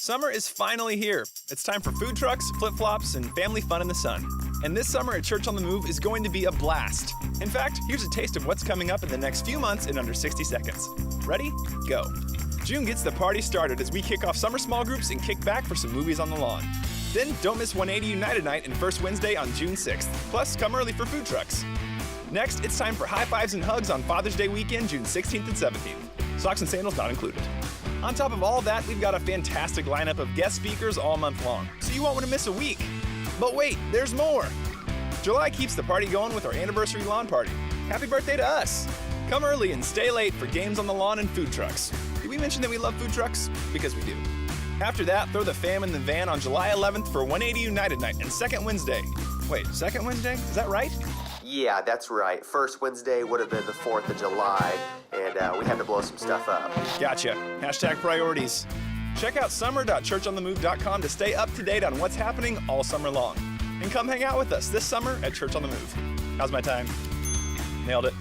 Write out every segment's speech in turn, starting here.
Summer is finally here. It's time for food trucks, flip-flops, and family fun in the sun. And this summer at Church on the Move is going to be a blast. In fact, here's a taste of what's coming up in the next few months in under 60 seconds. Ready? Go. June gets the party started as we kick off summer small groups and kick back for some movies on the lawn. Then don't miss 180 United Night and First Wednesday on June 6th. Plus, come early for food trucks. Next, it's time for high fives and hugs on Father's Day weekend, June 16th and 17th. Socks and sandals not included. On top of all that, we've got a fantastic lineup of guest speakers all month long, so you won't want to miss a week. But wait, there's more! July keeps the party going with our anniversary lawn party. Happy birthday to us! Come early and stay late for games on the lawn and food trucks. Did we mention that we love food trucks? Because we do. After that, throw the fam in the van on July 11th for 180 United Night and Second Wednesday. Wait, Second Wednesday? Is that right? Yeah, that's right. First Wednesday would have been the 4th of July, and we had to blow some stuff up. Gotcha. Hashtag priorities. Check out summer.churchonthemove.com to stay up to date on what's happening all summer long. And come hang out with us this summer at Church on the Move. How's my time? Nailed it.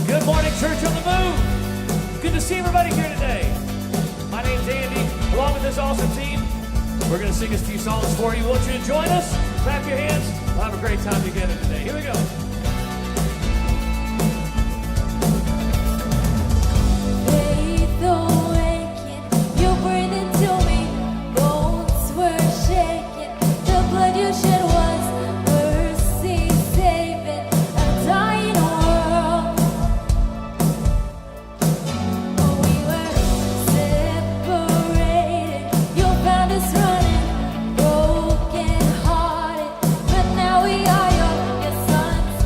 Good morning, Church on the Move. Good to see everybody here today. My name's Andy, along with this awesome team. We're going to sing a few songs for you. Want you to join us? Clap your hands. We'll have a great time together today. Here we go. Broken hearted, but now we are your sons.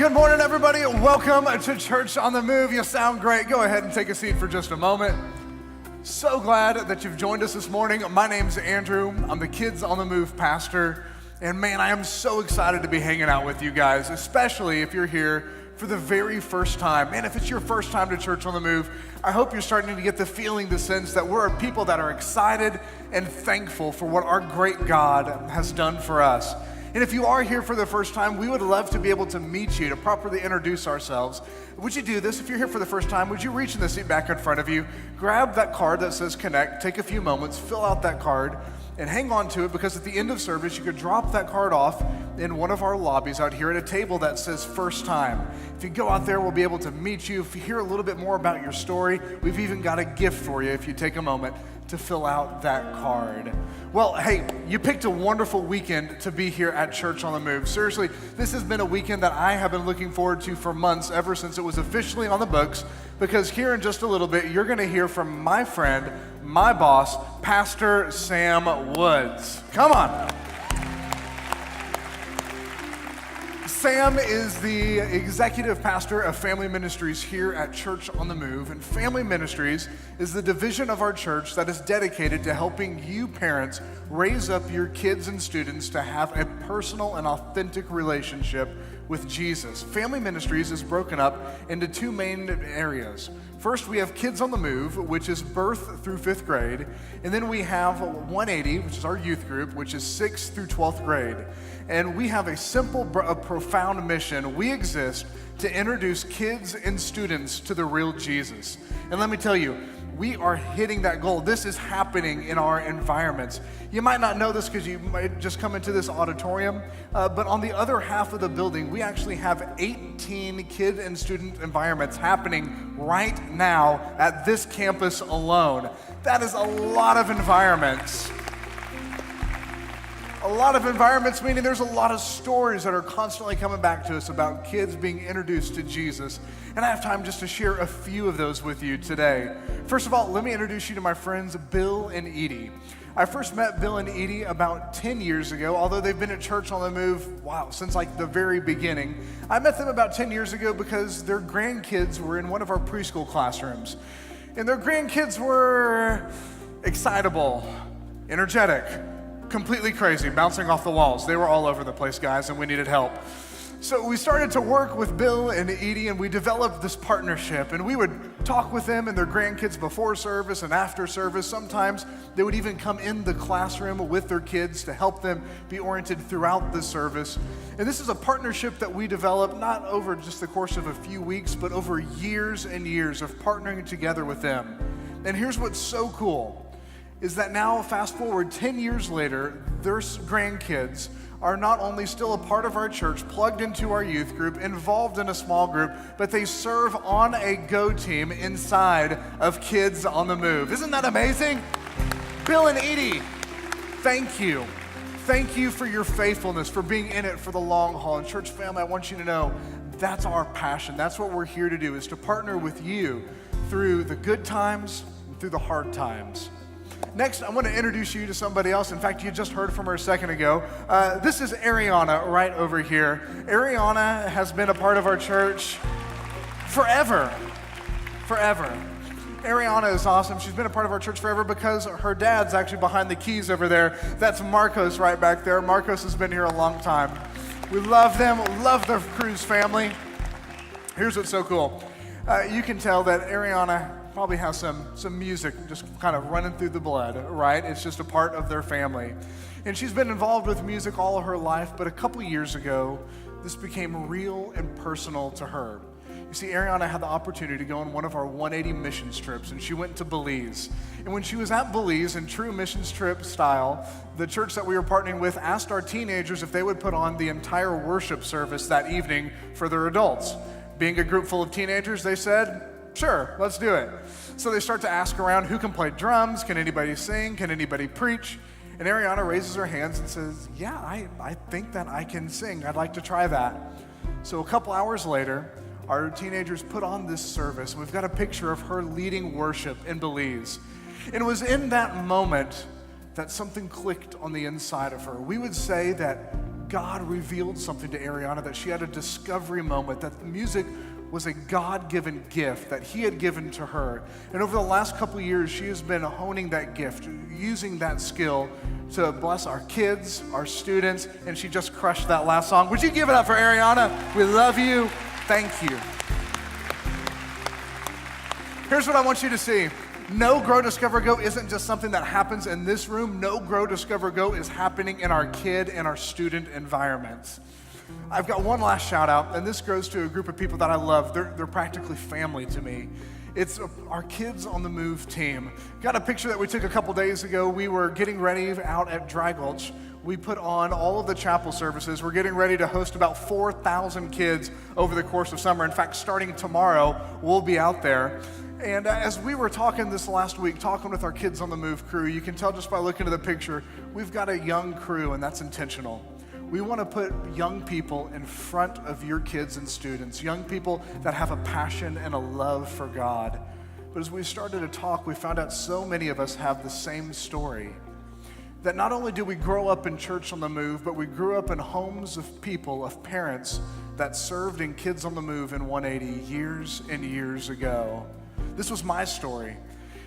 Good morning, everybody. Welcome to Church on the Move. You sound great. Go ahead and take a seat for just a moment. So glad that you've joined us this morning. My name's Andrew. I'm the Kids on the Move pastor. And man, I am so excited to be hanging out with you guys, especially if you're here for the very first time. Man, if it's your first time to Church on the Move, I hope you're starting to get the feeling, the sense that we're a people that are excited and thankful for what our great God has done for us. And if you are here for the first time, we would love to be able to meet you, to properly introduce ourselves. Would you do this? If you're here for the first time, would you reach in the seat back in front of you, grab that card that says Connect, take a few moments, fill out that card, and hang on to it, because at the end of service, you could drop that card off in one of our lobbies out here at a table that says First Time. If you go out there, we'll be able to meet you. If you hear a little bit more about your story, we've even got a gift for you if you take a moment to fill out that card. Well, hey, you picked a wonderful weekend to be here at Church on the Move. Seriously, this has been a weekend that I have been looking forward to for months, ever since it was officially on the books, because here in just a little bit, you're gonna hear from my friend, my boss, Pastor Sam Woods. Come on. Sam is the executive pastor of Family Ministries here at Church on the Move, and Family Ministries is the division of our church that is dedicated to helping you parents raise up your kids and students to have a personal and authentic relationship with Jesus. Family Ministries is broken up into two main areas. First, we have Kids on the Move, which is birth through 5th grade, and then we have 180, which is our youth group, which is 6th through 12th grade. And we have a simple, profound mission. We exist to introduce kids and students to the real Jesus. And let me tell you, we are hitting that goal. This is happening in our environments. You might not know this because you might just come into this auditorium, but on the other half of the building, we actually have 18 kid and student environments happening right now at this campus alone. That is a lot of environments. A lot of environments, meaning there's a lot of stories that are constantly coming back to us about kids being introduced to Jesus. And I have time just to share a few of those with you today. First of all, let me introduce you to my friends Bill and Edie. I first met Bill and Edie about 10 years ago, although they've been at Church on the Move, since like the very beginning. I met them about 10 years ago because their grandkids were in one of our preschool classrooms. And their grandkids were excitable, energetic, completely crazy, bouncing off the walls. They were all over the place, guys, and we needed help. So we started to work with Bill and Edie, and we developed this partnership, and we would talk with them and their grandkids before service and after service. Sometimes they would even come in the classroom with their kids to help them be oriented throughout the service. And this is a partnership that we developed not over just the course of a few weeks, but over years and years of partnering together with them. And here's what's so cool, is that now, fast forward 10 years later, their grandkids are not only still a part of our church, plugged into our youth group, involved in a small group, but they serve on a Go team inside of Kids on the Move. Isn't that amazing? Bill and Edie, thank you. Thank you for your faithfulness, for being in it for the long haul. And church family, I want you to know that's our passion. That's what we're here to do, is to partner with you through the good times and through the hard times. Next, I want to introduce you to somebody else. In fact, you just heard from her a second ago. This is Ariana right over here. Ariana has been a part of our church forever. Ariana is awesome. She's been a part of our church forever because her dad's actually behind the keys over there. That's Marcos right back there. Marcos has been here a long time. We love them, love the Cruz family. Here's what's so cool. You can tell that Ariana probably has some music just kind of running through the blood, right? It's just a part of their family. And she's been involved with music all of her life, but a couple years ago, this became real and personal to her. You see, Ariana had the opportunity to go on one of our 180 missions trips, and she went to Belize. And when she was at Belize, in true missions trip style, the church that we were partnering with asked our teenagers if they would put on the entire worship service that evening for their adults. Being a group full of teenagers, they said, sure, let's do it. So they start to ask around, who can play drums? Can anybody sing? Can anybody preach? And Ariana raises her hands and says, yeah, I think that I can sing. I'd like to try that. So a couple hours later, our teenagers put on this service, and we've got a picture of her leading worship in Belize. And it was in that moment that something clicked on the inside of her. We would say that God revealed something to Ariana, that she had a discovery moment, that the music was a God-given gift that he had given to her. And over the last couple of years, she has been honing that gift, using that skill to bless our kids, our students, and she just crushed that last song. Would you give it up for Ariana? We love you. Thank you. Here's what I want you to see. No Grow, Discover, Go isn't just something that happens in this room. No Grow, Discover, Go is happening in our kid and our student environments. I've got one last shout out, and this goes to a group of people that I love. They're practically family to me. It's our Kids on the Move team. Got a picture that we took a couple days ago. We were getting ready out at Dry Gulch. We put on all of the chapel services. We're getting ready to host about 4,000 kids over the course of summer. In fact, starting tomorrow, we'll be out there. And as we were talking this last week, talking with our Kids on the Move crew, you can tell just by looking at the picture, we've got a young crew, and that's intentional. We want to put young people in front of your kids and students, young people that have a passion and a love for God. But as we started to talk, we found out so many of us have the same story. That not only did we grow up in Church on the Move, but we grew up in homes of people, of parents that served in Kids on the Move in 180 years and years ago. This was my story.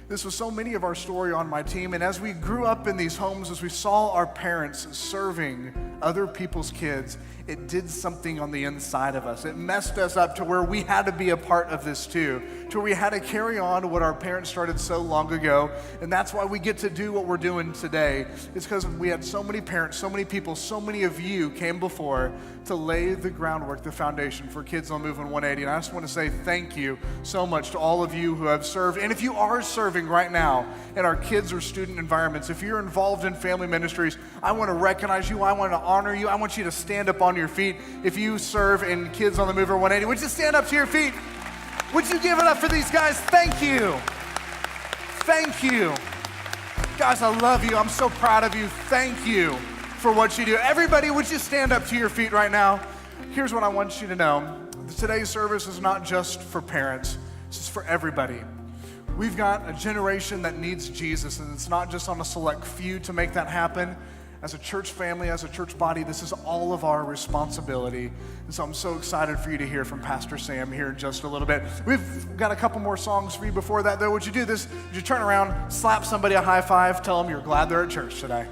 This was so many of our story on my team. And as we grew up in these homes, as we saw our parents serving other people's kids, it did something on the inside of us. It messed us up to where we had to be a part of this too, to where we had to carry on what our parents started so long ago. And that's why we get to do what we're doing today. It's because we had so many parents, so many people, so many of you came before to lay the groundwork, the foundation for Kids on the Move in 180. And I just want to say thank you so much to all of you who have served. And if you are serving right now in our kids or student environments, if you're involved in family ministries, I want to recognize you. I want to honor you. I want you to stand up on your feet. If you serve in Kids on the Move or 180, would you stand up to your feet? Would you give it up for these guys? Thank you. Thank you. Guys, I love you. I'm so proud of you. Thank you for what you do. Everybody, would you stand up to your feet right now? Here's what I want you to know. Today's service is not just for parents. This is for everybody. We've got a generation that needs Jesus, and it's not just on a select few to make that happen. As a church family, as a church body, this is all of our responsibility. And so I'm so excited for you to hear from Pastor Sam here in just a little bit. We've got a couple more songs for you before that, though. Would you do this? Would you turn around, slap somebody a high five, tell them you're glad they're at church today?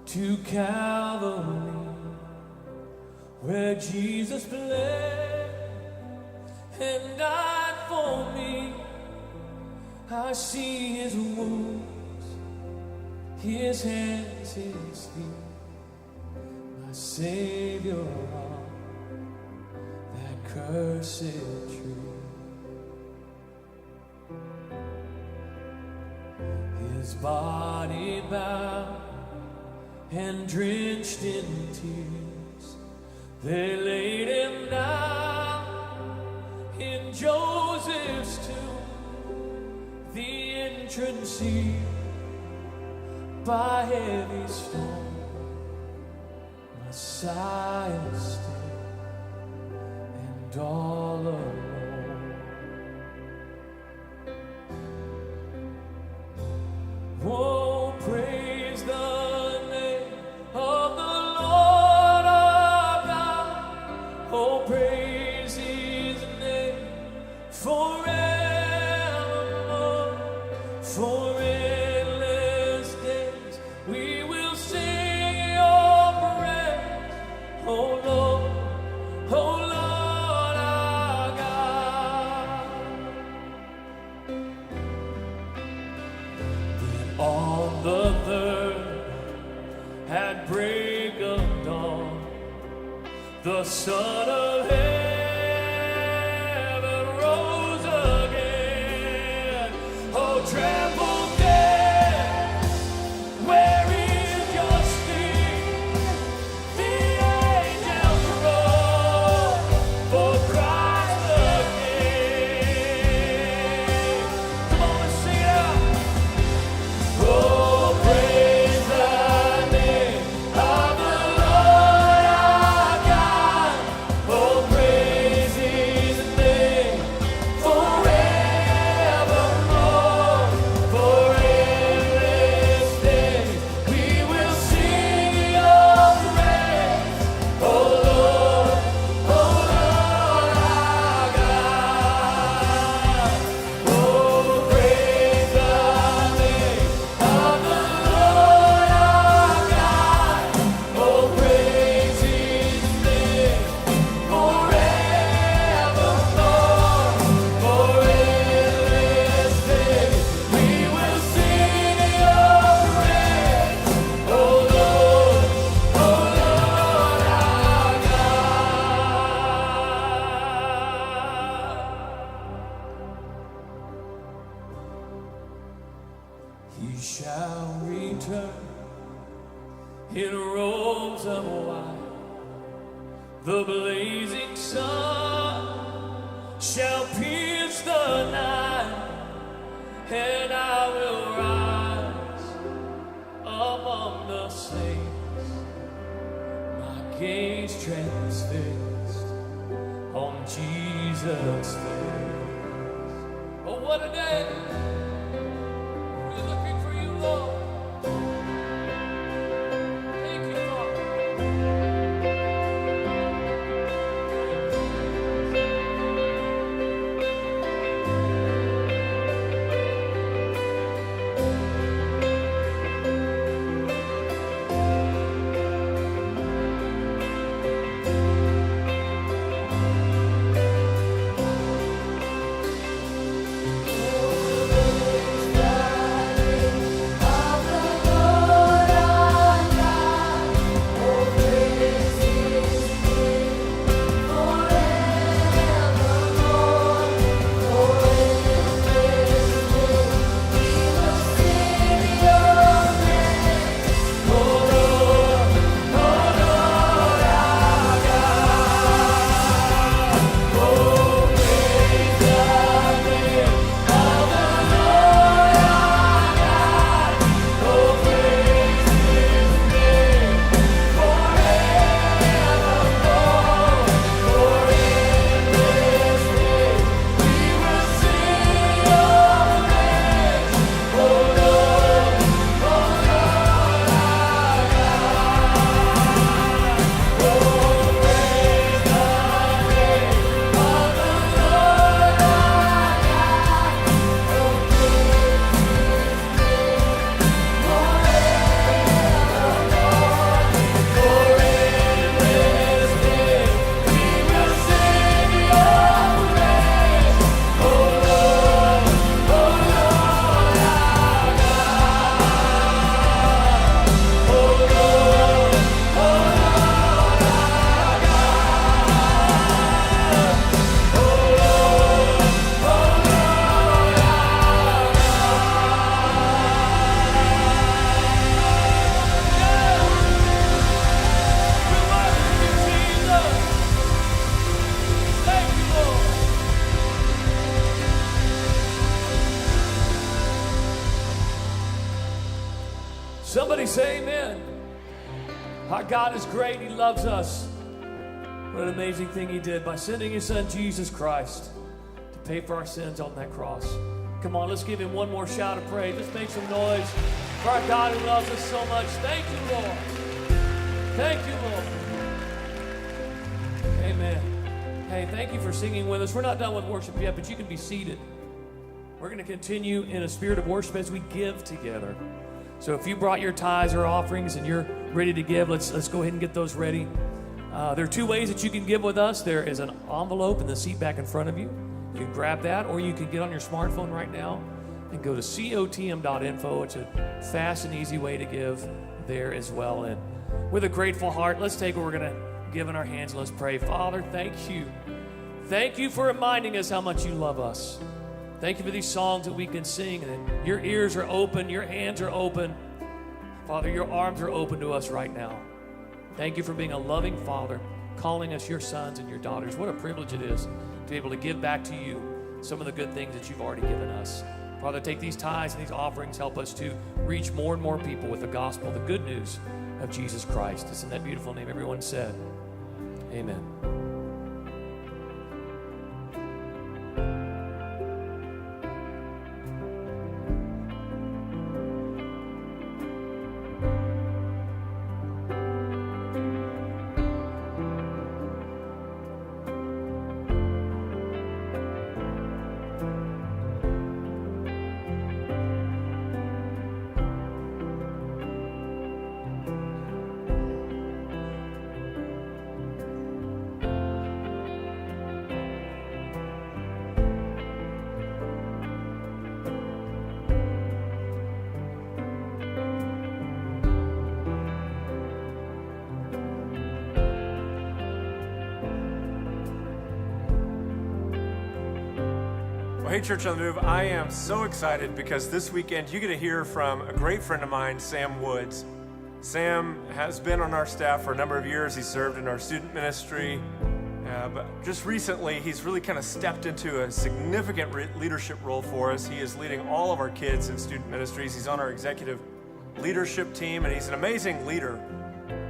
to Calvary, where Jesus bled and died for me. I see his wounds, his hands, his feet, my Savior on that cursed tree. His body bowed and drenched in tears, they laid him down in Joseph's tomb, the entrance sealed by heavy stone. Messiah still and all alone. Oh, praise the name of the Lord our God. Oh, praise his name forevermore. For endless days we will sing your praise. Oh Lord, oh Lord our God. On the third, at break of dawn, the Son of Heaven rose again. Oh, trample death, where is your sting? The angels roar for Christ the King. Come on, let's sing it out. Oh, praise the name of the Lord our God. Oh, praise his name forevermore. For endless days we will sing your praise. Oh Lord our God. Oh, praise the name of the Lord our God. Oh, praise his name forevermore. For endless days we will sing your praise. Oh Lord our God. He shall return in robes of white, the blazing sun shall pierce the night, and I will rise among the saints, my gaze transfixed on Jesus' face. Oh, what a day! We're looking for you, Lord. Thank you, Father. Our God is great. He loves us. What an amazing thing He did by sending His Son, Jesus Christ, to pay for our sins on that cross. Come on, let's give Him one more shout of praise. Let's make some noise for our God who loves us so much. Thank you, Lord. Thank you, Lord. Amen. Hey, thank you for singing with us. We're not done with worship yet, but you can be seated. We're going to continue in a spirit of worship as we give together. So if you brought your tithes or offerings and you're ready to give, let's go ahead and get those ready. There are two ways that you can give with us. There is an envelope in the seat back in front of you. You can grab that, or you can get on your smartphone right now and go to cotm.info. It's a fast and easy way to give there as well. And with a grateful heart, let's take what we're going to give in our hands and let's pray. Father, thank you. Thank you for reminding us how much you love us. Thank you for these songs that we can sing, and your ears are open, your hands are open. Father, your arms are open to us right now. Thank you for being a loving Father, calling us your sons and your daughters. What a privilege it is to be able to give back to you some of the good things that you've already given us. Father, take these tithes and these offerings, help us to reach more and more people with the gospel, the good news of Jesus Christ. It's in that beautiful name everyone said, amen. Well, hey, Church on the Move, I am so excited because this weekend you get to hear from a great friend of mine, Sam Woods. Sam has been on our staff for a number of years. He served in our student ministry, but just recently he's really kind of stepped into a significant leadership role for us. He is leading all of our kids in student ministries. He's on our executive leadership team, and he's an amazing leader.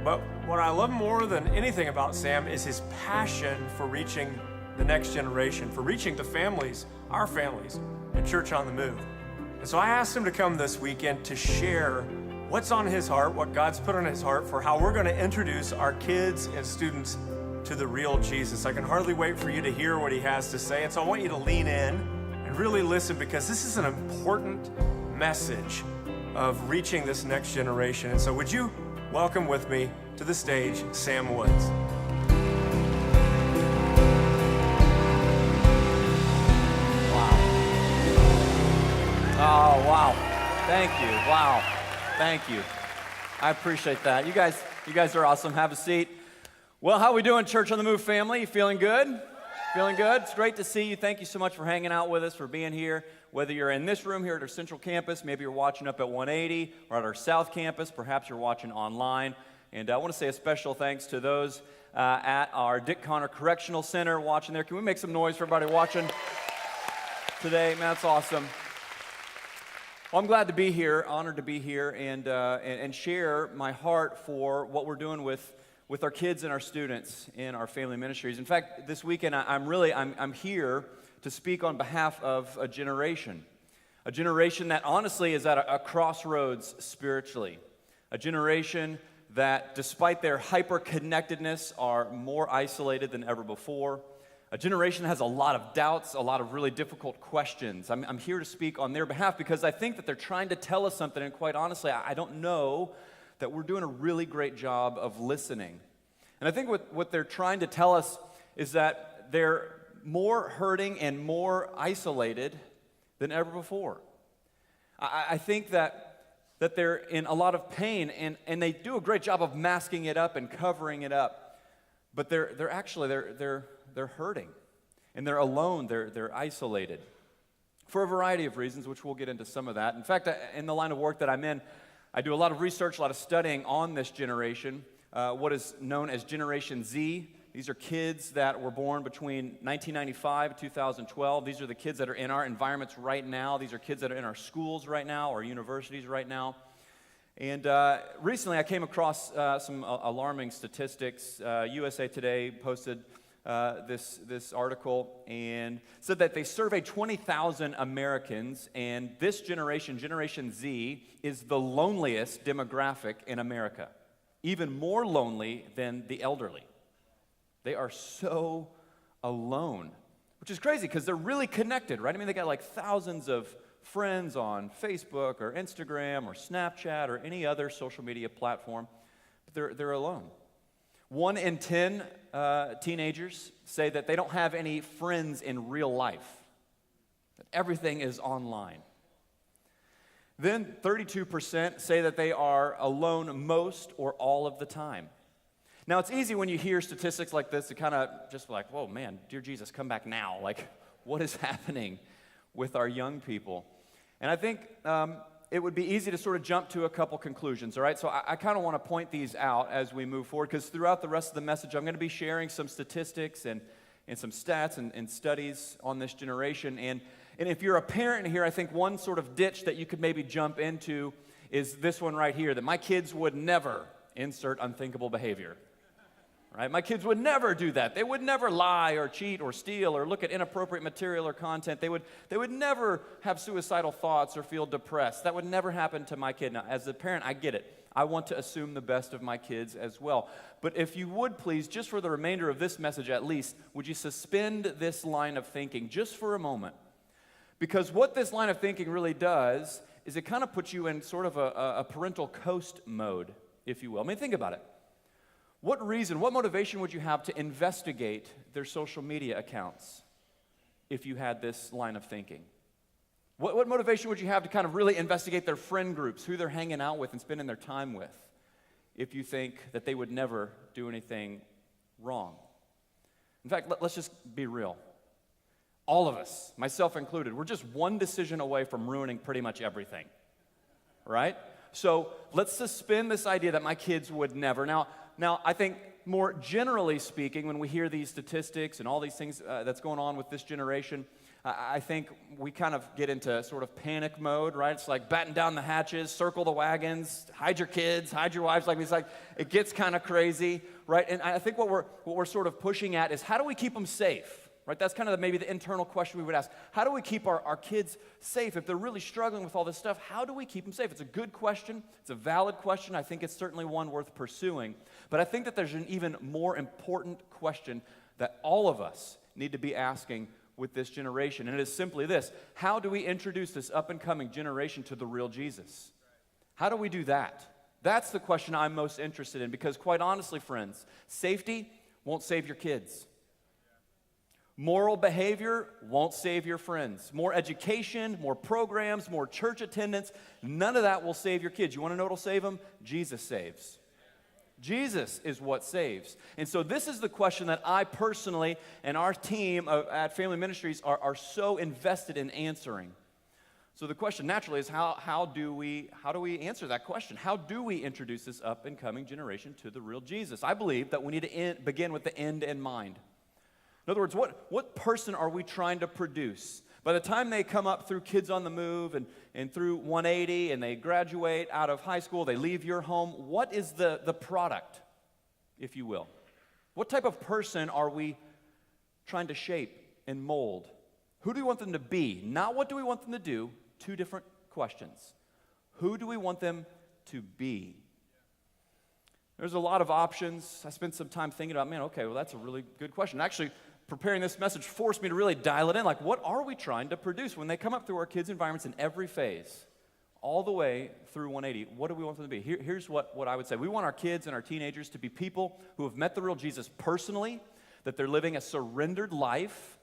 But what I love more than anything about Sam is his passion for reaching the next generation, for reaching the families, our families, at Church on the Move. And so I asked him to come this weekend to share what's on his heart, what God's put on his heart for how we're going to introduce our kids and students to the real Jesus. I can hardly wait for you to hear what he has to say. And so I want you to lean in and really listen, because this is an important message of reaching this next generation. And so would you welcome with me to the stage, Sam Woods. Oh, wow. Thank you. Wow. Thank you. I appreciate that. You guys are awesome. Have a seat. Well, how we doing, Church on the Move family? You feeling good? Feeling good? It's great to see you. Thank you so much for hanging out with us, for being here. Whether you're in this room here at our Central Campus, maybe you're watching up at 180, or at our South Campus, perhaps you're watching online. And I want to say a special thanks to those at our Dick Connor Correctional Center watching there. Can we make some noise for everybody watching today? Man, that's awesome. Well, I'm glad to be here, honored to be here, and share my heart for what we're doing with our kids and our students in our family ministries. In fact, this weekend I'm here to speak on behalf of a generation that honestly is at a crossroads spiritually, a generation that, despite their hyper-connectedness, are more isolated than ever before. A generation that has a lot of doubts, a lot of really difficult questions. I'm here to speak on their behalf because I think that they're trying to tell us something, and quite honestly, I don't know that we're doing a really great job of listening. And I think what they're trying to tell us is that they're more hurting and more isolated than ever before. I think that they're in a lot of pain, and they do a great job of masking it up and covering it up, but they're actually hurting, and they're alone, they're isolated for a variety of reasons, which we'll get into some of that. In fact, in the line of work that I'm in, I do a lot of research, a lot of studying on this generation, what is known as Generation Z. These are kids that were born between 1995 and 2012. These are the kids that are in our environments right now. These are kids that are in our schools right now, our universities right now. And recently I came across some alarming statistics. USA Today posted this article and said that they surveyed 20,000 Americans, and this generation, Generation Z, is the loneliest demographic in America, even more lonely than the elderly. They are so alone, which is crazy because they're really connected, right? I mean, they got like thousands of friends on Facebook or Instagram or Snapchat or any other social media platform, but they're alone. 1 in 10 teenagers say that they don't have any friends in real life, that everything is online. Then 32% say that they are alone most or all of the time. Now, it's easy when you hear statistics like this to kind of just be like, whoa, man, dear Jesus, come back now. Like, what is happening with our young people? And I think it would be easy to sort of jump to a couple conclusions, all right? So I kind of want to point these out as we move forward, because throughout the rest of the message, I'm going to be sharing some statistics and some stats and studies on this generation. And if you're a parent here, I think one sort of ditch that you could maybe jump into is this one right here, that my kids would never insert unthinkable behavior. Right? My kids would never do that. They would never lie or cheat or steal or look at inappropriate material or content. They would never have suicidal thoughts or feel depressed. That would never happen to my kid. Now, as a parent, I get it. I want to assume the best of my kids as well. But if you would please, just for the remainder of this message at least, would you suspend this line of thinking just for a moment? Because what this line of thinking really does is it kind of puts you in sort of a parental coast mode, if you will. I mean, think about it. What reason, what motivation would you have to investigate their social media accounts if you had this line of thinking? What motivation would you have to kind of really investigate their friend groups, who they're hanging out with and spending their time with, if you think that they would never do anything wrong? In fact, let's just be real. All of us, myself included, we're just one decision away from ruining pretty much everything, right? So let's suspend this idea that my kids would never. Now, I think more generally speaking, when we hear these statistics and all these things that's going on with this generation, I think we kind of get into sort of panic mode, right? It's like batten down the hatches, circle the wagons, hide your kids, hide your wives. Like, it's like it gets kind of crazy, right? And I think what we're sort of pushing at is, how do we keep them safe? Right? That's kind of maybe the internal question we would ask. How do we keep our kids safe? If they're really struggling with all this stuff, how do we keep them safe? It's a good question. It's a valid question. I think it's certainly one worth pursuing. But I think that there's an even more important question that all of us need to be asking with this generation. And it is simply this: how do we introduce this up-and-coming generation to the real Jesus? How do we do that? That's the question I'm most interested in, because quite honestly, friends, safety won't save your kids. Moral behavior won't save your friends. More education, more programs, more church attendance, none of that will save your kids. You want to know what will save them? Jesus saves. Jesus is what saves. And so this is the question that I personally and our team at Family Ministries are so invested in answering. So the question naturally is, how do we answer that question? How do we introduce this up-and-coming generation to the real Jesus? I believe that we need to begin with the end in mind. In other words, what person are we trying to produce? By the time they come up through Kids on the Move and through 180 and they graduate out of high school, they leave your home, what is the product, if you will? What type of person are we trying to shape and mold? Who do we want them to be? Not what do we want them to do? Two different questions. Who do we want them to be? There's a lot of options. I spent some time thinking about, okay, well, that's a really good question. Actually, preparing this message forced me to really dial it in. Like, what are we trying to produce when they come up through our kids' environments in every phase, all the way through 180? What do we want them to be? Here's what I would say. We want our kids and our teenagers to be people who have met the real Jesus personally, that they're living a surrendered life,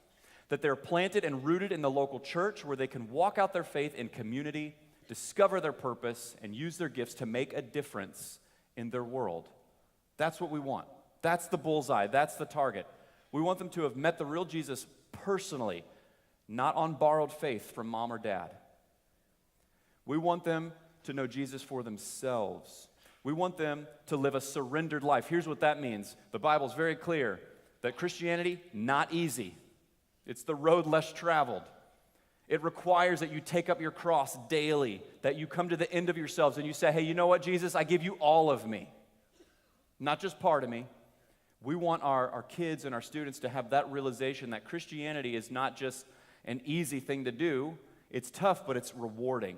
that they're planted and rooted in the local church where they can walk out their faith in community, discover their purpose, and use their gifts to make a difference in their world. That's what we want. That's the bullseye. That's the target. We want them to have met the real Jesus personally, not on borrowed faith from mom or dad. We want them to know Jesus for themselves. We want them to live a surrendered life. Here's what that means. The Bible's very clear that Christianity, not easy. It's the road less traveled. It requires that you take up your cross daily, that you come to the end of yourselves and you say, hey, you know what, Jesus, I give you all of me, not just part of me. We want our kids and our students to have that realization that Christianity is not just an easy thing to do. It's tough, but it's rewarding,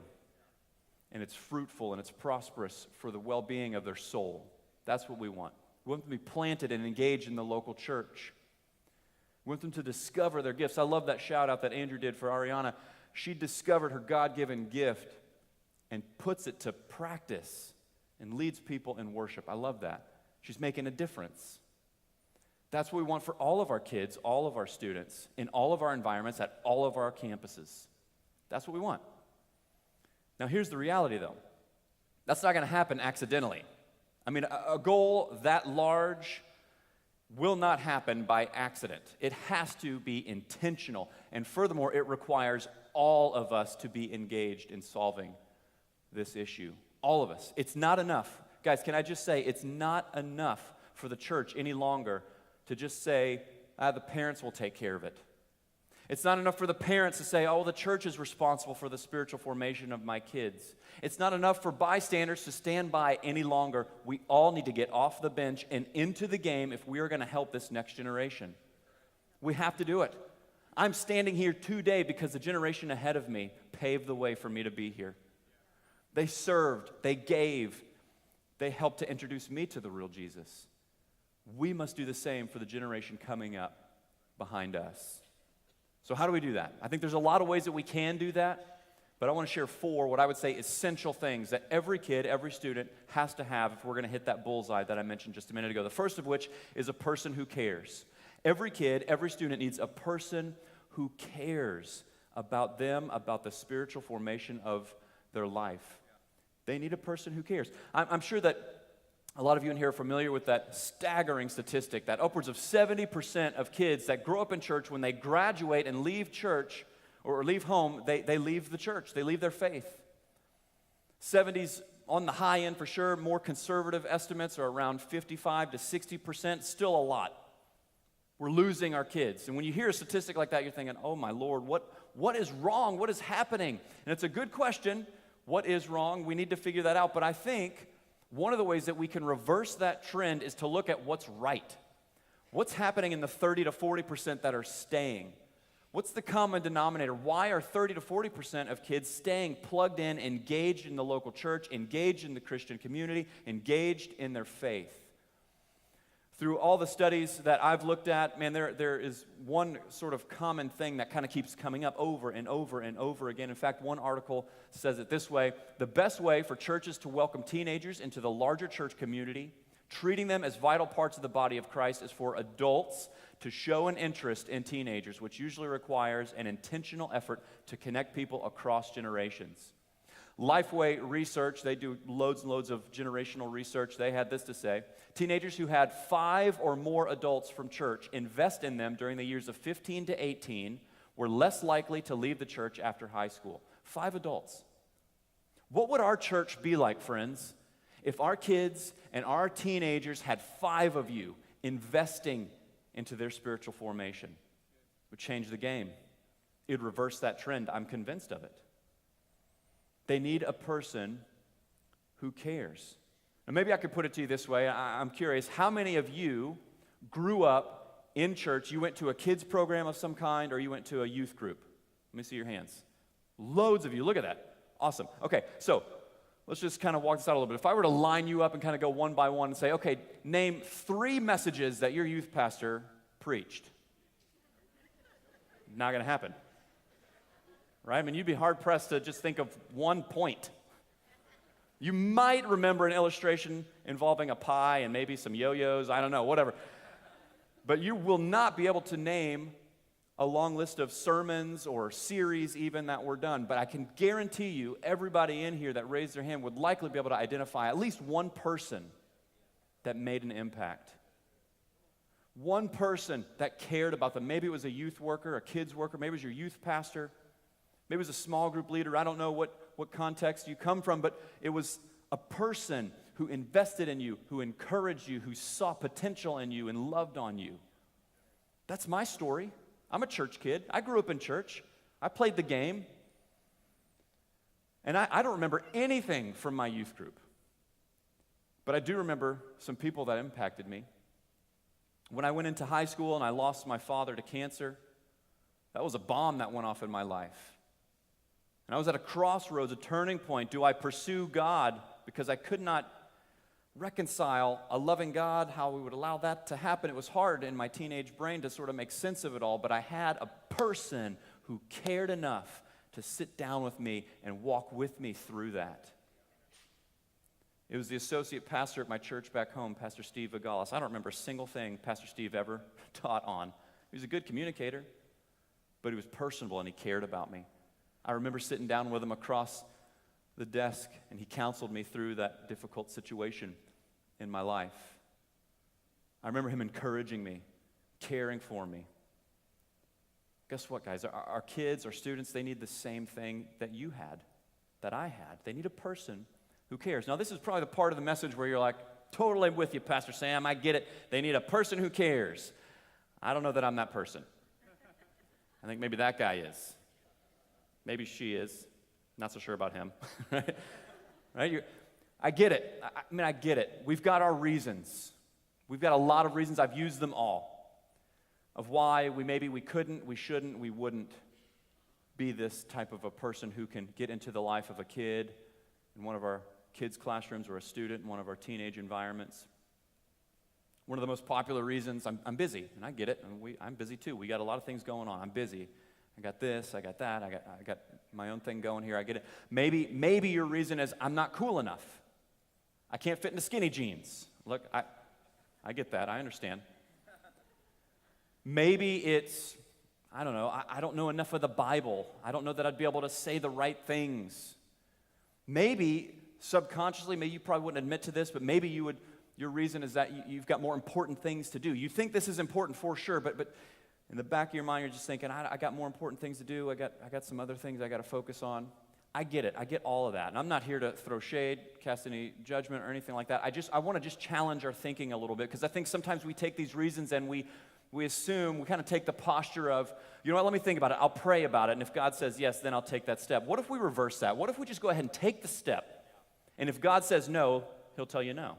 and it's fruitful, and it's prosperous for the well-being of their soul. That's what we want. We want them to be planted and engaged in the local church. We want them to discover their gifts. I love that shout-out that Andrew did for Ariana. She discovered her God-given gift and puts it to practice and leads people in worship. I love that. She's making a difference. That's what we want for all of our kids, all of our students, in all of our environments, at all of our campuses. That's what we want. Now, here's the reality, though. That's not going to happen accidentally. I mean, a goal that large will not happen by accident. It has to be intentional. And furthermore, it requires all of us to be engaged in solving this issue. All of us. It's not enough. Guys, can I just say, it's not enough for the church any longer to just say, the parents will take care of it. It's not enough for the parents to say, oh, the church is responsible for the spiritual formation of my kids. It's not enough for bystanders to stand by any longer. We all need to get off the bench and into the game if we are going to help this next generation. We have to do it. I'm standing here today because the generation ahead of me paved the way for me to be here. They served, they gave, they helped to introduce me to the real Jesus. We must do the same for the generation coming up behind us. So how do we do that? I think there's a lot of ways that we can do that, but I want to share 4 what I would say essential things that every kid, every student has to have if we're going to hit that bullseye that I mentioned just a minute ago. The first of which is a person who cares. Every kid, every student needs a person who cares about them, about the spiritual formation of their life. They need a person who cares. I'm sure that a lot of you in here are familiar with that staggering statistic that upwards of 70% of kids that grow up in church, when they graduate and leave church or leave home, they leave the church. They leave their faith. 70s on the high end for sure. More conservative estimates are around 55 to 60%. Still a lot. We're losing our kids. And when you hear a statistic like that, you're thinking, oh my Lord, what is wrong? What is happening? And it's a good question. What is wrong? We need to figure that out. But I think one of the ways that we can reverse that trend is to look at what's right. What's happening in the 30 to 40% that are staying? What's the common denominator? Why are 30 to 40% of kids staying plugged in, engaged in the local church, engaged in the Christian community, engaged in their faith? Through all the studies that I've looked at, man, there is one sort of common thing that kind of keeps coming up over and over and over again. In fact, one article says it this way: the best way for churches to welcome teenagers into the larger church community, treating them as vital parts of the body of Christ, is for adults to show an interest in teenagers, which usually requires an intentional effort to connect people across generations. Lifeway Research, they do loads and loads of generational research. They had this to say: teenagers who had 5 or more adults from church invest in them during the years of 15 to 18 were less likely to leave the church after high school. 5 adults. What would our church be like, friends, if our kids and our teenagers had 5 of you investing into their spiritual formation? It would change the game. It would reverse that trend. I'm convinced of it. They need a person who cares. Now, maybe I could put it to you this way. I'm curious, how many of you grew up in church? You went to a kids program of some kind, or you went to a youth group? Let me see your hands. Loads of you. Look at that. Awesome. Okay, so let's just kind of walk this out a little bit. If I were to line you up and kind of go one by one and say, okay, name 3 messages that your youth pastor preached. Not going to happen. Right? I mean, you'd be hard-pressed to just think of one point. You might remember an illustration involving a pie and maybe some yo-yos, I don't know, whatever. But you will not be able to name a long list of sermons or series even that were done. But I can guarantee you, everybody in here that raised their hand would likely be able to identify at least one person that made an impact. One person that cared about them. Maybe it was a youth worker, a kids worker, maybe it was your youth pastor. Maybe it was a small group leader. I don't know what context you come from, but it was a person who invested in you, who encouraged you, who saw potential in you and loved on you. That's my story. I'm a church kid. I grew up in church. I played the game. And I don't remember anything from my youth group. But I do remember some people that impacted me. When I went into high school and I lost my father to cancer, that was a bomb that went off in my life. And I was at a crossroads, a turning point. Do I pursue God? Because I could not reconcile a loving God, how we would allow that to happen. It was hard in my teenage brain to sort of make sense of it all, but I had a person who cared enough to sit down with me and walk with me through that. It was the associate pastor at my church back home, Pastor Steve Vigalis. I don't remember a single thing Pastor Steve ever taught on. He was a good communicator, but he was personable and he cared about me. I remember sitting down with him across the desk, and he counseled me through that difficult situation in my life. I remember him encouraging me, caring for me. Guess what, guys? Our kids, our students, they need the same thing that you had, that I had. They need a person who cares. Now, this is probably the part of the message where you're like, totally with you, Pastor Sam, I get it. They need a person who cares. I don't know that I'm that person. I think maybe that guy is. Maybe she is. Not so sure about him. Right? I get it. I get it. We've got our reasons. We've got a lot of reasons. I've used them all. Of why we couldn't, we shouldn't, we wouldn't be this type of a person who can get into the life of a kid in one of our kids' classrooms or a student in one of our teenage environments. One of the most popular reasons, I'm busy, and I get it. I'm busy too. We got a lot of things going on. I'm busy. I got this, I got that, I got my own thing going here. I get it. Maybe your reason is I'm not cool enough. I can't fit into skinny jeans. Look, I get that. I understand. Maybe it's, I don't know, I don't know enough of the Bible. I don't know that I'd be able to say the right things. Maybe, subconsciously, maybe you probably wouldn't admit to this, but maybe your reason is that you've got more important things to do. You think this is important for sure, but in the back of your mind, you're just thinking, I got more important things to do. I got some other things I got to focus on. I get it. I get all of that. And I'm not here to throw shade, cast any judgment or anything like that. I want to just challenge our thinking a little bit, because I think sometimes we take these reasons and we assume, we kind of take the posture of, you know what, let me think about it. I'll pray about it. And if God says yes, then I'll take that step. What if we reverse that? What if we just go ahead and take the step? And if God says no, he'll tell you no.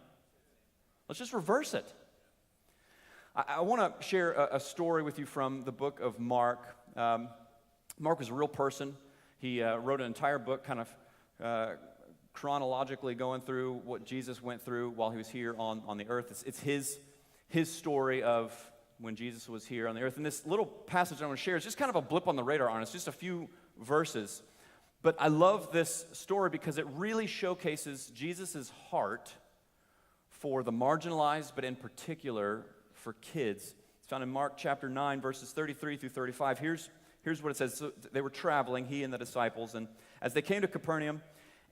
Let's just reverse it. I want to share a story with you from the book of Mark. Mark was a real person. He wrote an entire book kind of chronologically going through what Jesus went through while he was here on the earth. It's his story of when Jesus was here on the earth. And this little passage I want to share is just kind of a blip on the radar on it. It's just a few verses. But I love this story because it really showcases Jesus' heart for the marginalized, but in particular for kids. It's found in Mark chapter 9, verses 33 through 35. Here's what it says. So they were traveling, he and the disciples, and as they came to Capernaum,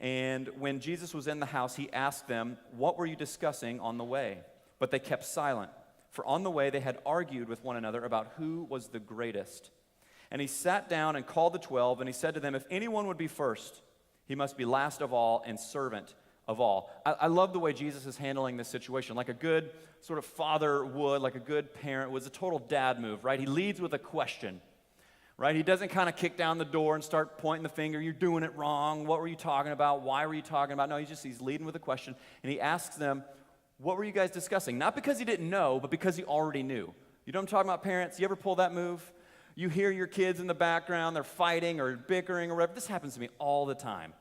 and when Jesus was in the house, he asked them, "What were you discussing on the way?" But they kept silent, for on the way they had argued with one another about who was the greatest. And he sat down and called the 12, and he said to them, "If anyone would be first, he must be last of all and servant of all." I love the way Jesus is handling this situation, like a good sort of father would, like a good parent would. It's a total dad move, right? He leads with a question, right? He doesn't kind of kick down the door and start pointing the finger. You're doing it wrong. What were you talking about? Why were you talking about? No, he's leading with a question, and he asks them, "What were you guys discussing?" Not because he didn't know, but because he already knew. You know what I'm talking about, parents? You ever pull that move? You hear your kids in the background, they're fighting or bickering or whatever. This happens to me all the time.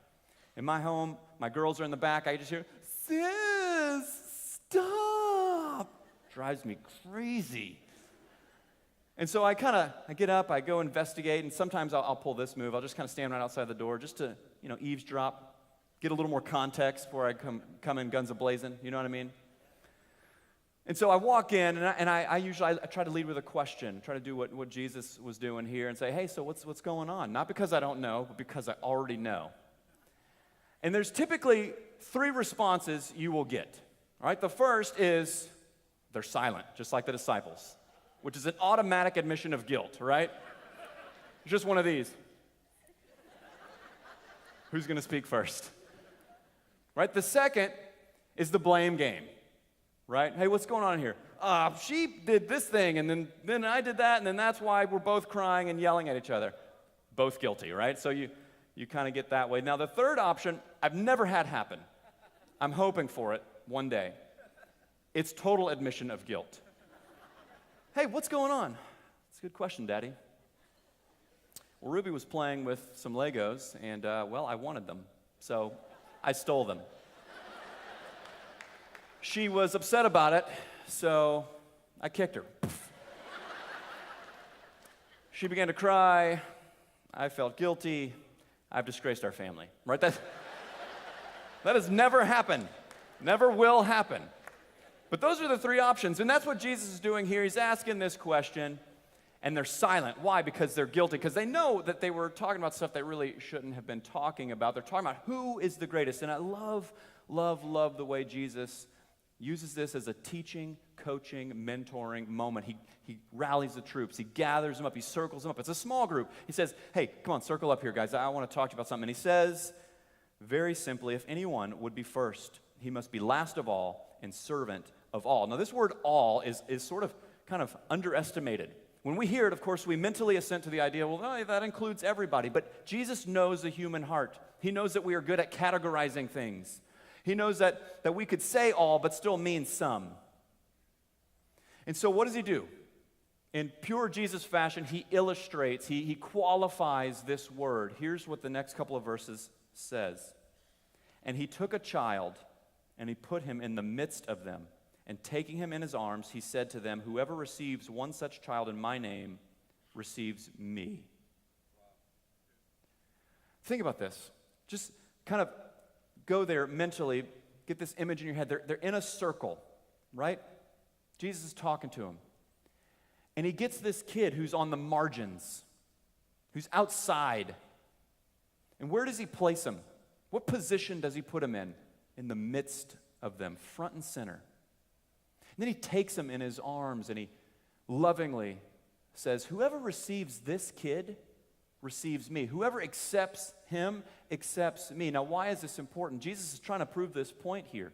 In my home, my girls are in the back. I just hear, "Sis, stop." Drives me crazy. And so I get up, I go investigate, and sometimes I'll pull this move. I'll just kind of stand right outside the door just to, eavesdrop, get a little more context before I come in guns a-blazing. You know what I mean? And so I walk in, and I usually try to lead with a question, try to do what Jesus was doing here and say, "Hey, so what's going on?" Not because I don't know, but because I already know. And there's typically 3 responses you will get. All right, the first is they're silent, just like the disciples, which is an automatic admission of guilt, right? It's just one of these. Who's going to speak first? Right? The second is the blame game, right? "Hey, what's going on here?" "She did this thing, and then I did that, and then that's why we're both crying and yelling at each other." both guilty, right? So you kind of get that way. Now, the third option, I've never had happen. I'm hoping for it one day. It's total admission of guilt. Hey, what's going on? That's a good question, Daddy. Well, Ruby was playing with some Legos, and, well, I wanted them, so I stole them. She was upset about it, so I kicked her. She began to cry. I felt guilty. I've disgraced our family, right? That has never happened. Never will happen. But those are the three options, and that's what Jesus is doing here. He's asking this question, and they're silent. Why? Because they're guilty, because they know that they were talking about stuff they really shouldn't have been talking about. They're talking about who is the greatest, and I love the way Jesus uses this as a teaching, coaching, mentoring moment. He rallies the troops. He gathers them up. He circles them up. It's a small group. He says, hey, come on, circle up here, guys. I want to talk to you about something. And he says, very simply, if anyone would be first, he must be last of all and servant of all. Now, this word all is sort of kind of underestimated. When we hear it, of course, we mentally assent to the idea, well, no, that includes everybody. But Jesus knows the human heart. He knows that we are good at categorizing things. He knows that we could say all, but still mean some. And so what does he do? In pure Jesus fashion, he illustrates, he qualifies this word. Here's what the next couple of verses says. And he took a child, and he put him in the midst of them. And taking him in his arms, he said to them, whoever receives one such child in my name receives me. Think about this. Just kind of go there mentally, get this image in your head. They're in a circle, right? Jesus is talking to him. And he gets this kid who's on the margins, who's outside. And where does he place him? What position does he put him in? In the midst of them, front and center. And then he takes him in his arms and he lovingly says, whoever receives this kid receives me. Whoever accepts him accepts me. Now, why is this important? Jesus is trying to prove this point here,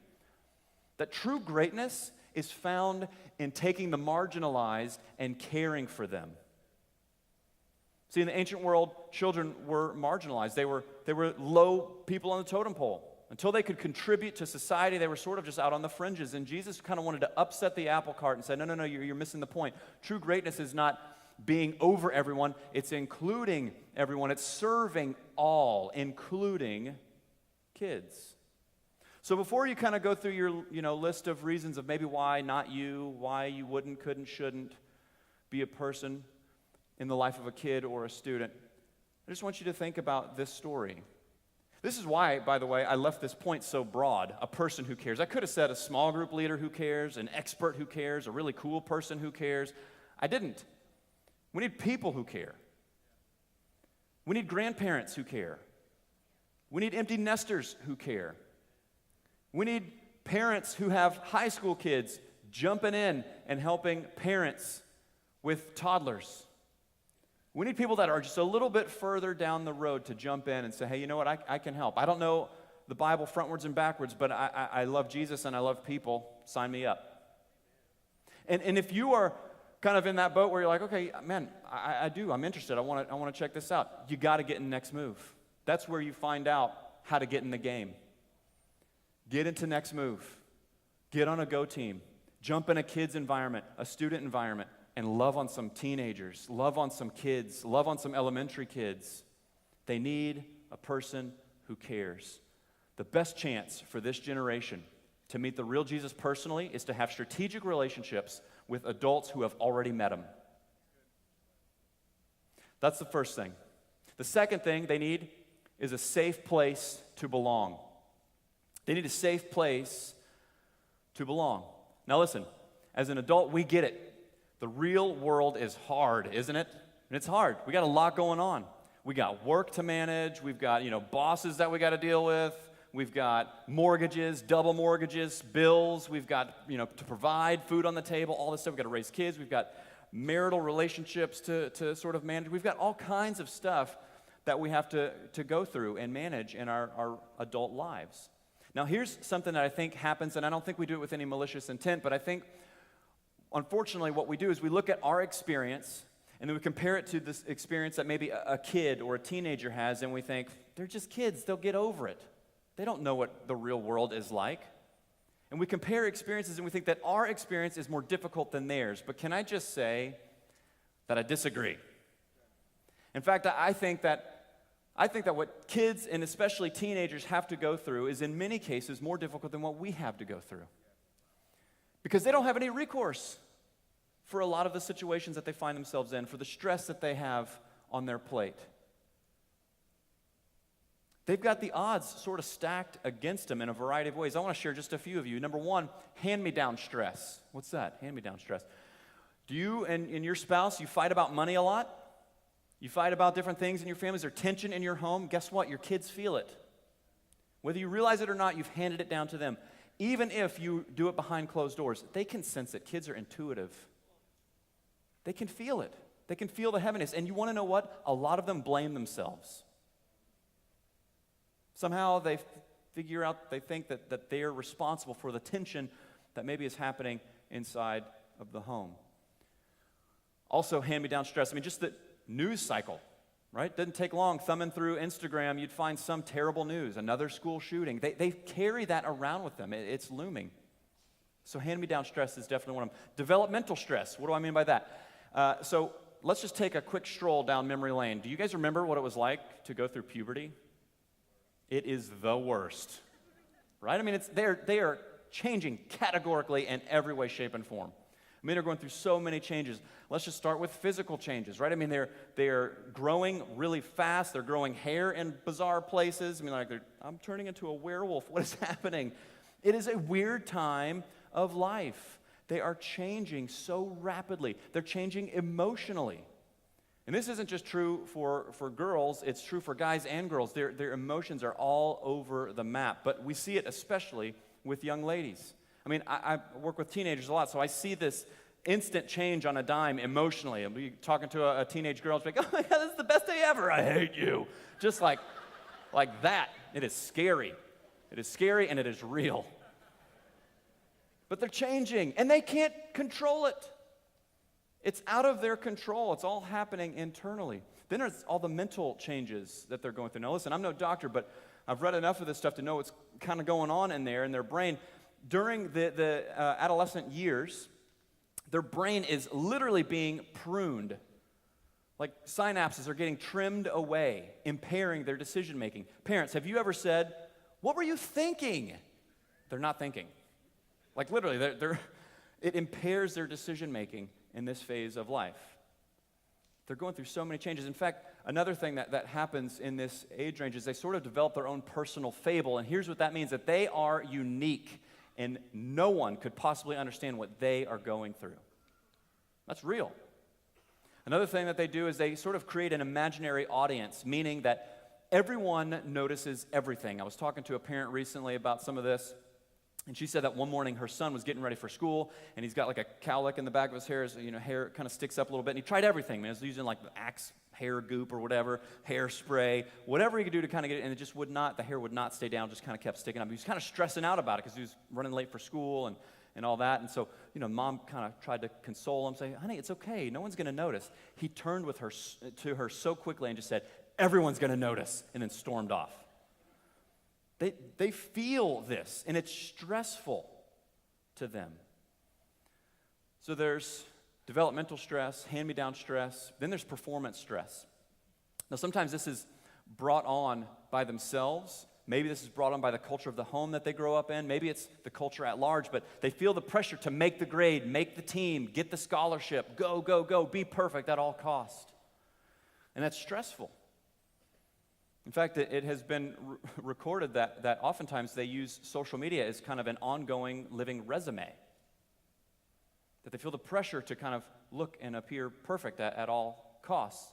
that true greatness is found in taking the marginalized and caring for them. See, in the ancient world, children were marginalized. They were low people on the totem pole. Until they could contribute to society, they were sort of just out on the fringes. And Jesus kind of wanted to upset the apple cart and say, no, you're missing the point. True greatness is not being over everyone. It's including everyone. It's serving all, including kids. So before you kind of go through your list of reasons of maybe why not you, why you wouldn't, couldn't, shouldn't be a person in the life of a kid or a student, I just want you to think about this story. This is why, by the way, I left this point so broad, a person who cares. I could have said a small group leader who cares, an expert who cares, a really cool person who cares. I didn't. We need people who care. We need grandparents who care. We need empty nesters who care. We need parents who have high school kids jumping in and helping parents with toddlers. We need people that are just a little bit further down the road to jump in and say, hey, you know what, I can help. I don't know the Bible frontwards and backwards, but I love Jesus and I love people. Sign me up. And if you are kind of in that boat where you're like, okay, man, I do, I'm interested. I want to check this out. You got to get in Next Move. That's where you find out how to get in the game. Get into Next Move. Get on a Go team. Jump in a kid's environment, a student environment, and love on some teenagers, love on some kids, love on some elementary kids. They need a person who cares. The best chance for this generation to meet the real Jesus personally is to have strategic relationships with adults who have already met him. That's the first thing. The second thing they need is a safe place to belong. They need a safe place to belong. Now listen, as an adult, we get it. The real world is hard, isn't it? And it's hard. We got a lot going on. We got work to manage. We've got, bosses that we got to deal with. We've got mortgages, double mortgages, bills. We've got, to provide food on the table, all this stuff. We've got to raise kids. We've got marital relationships to sort of manage. We've got all kinds of stuff that we have to go through and manage in our adult lives. Now, here's something that I think happens, and I don't think we do it with any malicious intent, but I think, unfortunately, what we do is we look at our experience And then we compare it to this experience that maybe a kid or a teenager has, and we think, they're just kids, they'll get over it. They don't know what the real world is like. And we compare experiences and we think that our experience is more difficult than theirs. But can I just say that I disagree? In fact, I think that what kids and especially teenagers have to go through is in many cases more difficult than what we have to go through. Because they don't have any recourse for a lot of the situations that they find themselves in, for the stress that they have on their plate. They've got the odds sort of stacked against them in a variety of ways. I want to share just a few of you. Number one, hand-me-down stress. What's that? Hand-me-down stress. Do you and your spouse, you fight about money a lot? You fight about different things in your families. There's tension in your home. Guess what? Your kids feel it. Whether you realize it or not, you've handed it down to them. Even if you do it behind closed doors, they can sense it. Kids are intuitive. They can feel it. They can feel the heaviness. And you want to know what? A lot of them blame themselves. Somehow they think that they are responsible for the tension that maybe is happening inside of the home. Also, hand-me-down stress. I mean, just the news cycle, right? Doesn't take long. Thumbing through Instagram, you'd find some terrible news, another school shooting. They carry that around with them. It's looming. So hand-me-down stress is definitely one of them. Developmental stress. What do I mean by that? So let's just take a quick stroll down memory lane. Do you guys remember what it was like to go through puberty? It is the worst, right? I mean, they are changing categorically in every way, shape, and form. I mean, they're going through so many changes. Let's just start with physical changes, right? I mean, they're growing really fast. They're growing hair in bizarre places. I mean, I'm turning into a werewolf. What is happening? It is a weird time of life. They are changing so rapidly. They're changing emotionally. And this isn't just true for girls, it's true for guys and girls. Their emotions are all over the map, but we see it especially with young ladies. I mean, I work with teenagers a lot, so I see this instant change on a dime emotionally. I'll be talking to a teenage girl, she's like, oh my God, this is the best day ever, I hate you. Just like that. It is scary. It is scary and it is real. But they're changing, and they can't control it. It's out of their control. It's all happening internally. Then there's all the mental changes that they're going through. Now listen, I'm no doctor, but I've read enough of this stuff to know what's kind of going on in their brain. During the adolescent years, their brain is literally being pruned. Like synapses are getting trimmed away, impairing their decision making. Parents, have you ever said, what were you thinking? They're not thinking. Like literally, it impairs their decision making in this phase of life. They're going through so many changes. In fact, another thing that happens in this age range is they sort of develop their own personal fable. And here's what that means, that they are unique and no one could possibly understand what they are going through. That's real. Another thing that they do is they sort of create an imaginary audience, meaning that everyone notices everything. I was talking to a parent recently about some of this, and she said that one morning her son was getting ready for school, and he's got like a cowlick in the back of his hair. His, hair kind of sticks up a little bit, and he tried everything. Man, he was using like the Axe hair goop or whatever, hairspray, whatever he could do to kind of get it, and it just would not, the hair would not stay down, just kind of kept sticking up. He was kind of stressing out about it because he was running late for school and all that. And so, mom kind of tried to console him, say, honey, it's okay. No one's going to notice. He turned to her so quickly and just said, everyone's going to notice, and then stormed off. They feel this, and it's stressful to them. So there's developmental stress, hand-me-down stress, then there's performance stress. Now, sometimes this is brought on by themselves. Maybe this is brought on by the culture of the home that they grow up in. Maybe it's the culture at large, but they feel the pressure to make the grade, make the team, get the scholarship, go, go, go, be perfect at all cost. And that's stressful. In fact, it has been recorded that oftentimes they use social media as kind of an ongoing living resume. That they feel the pressure to kind of look and appear perfect at all costs,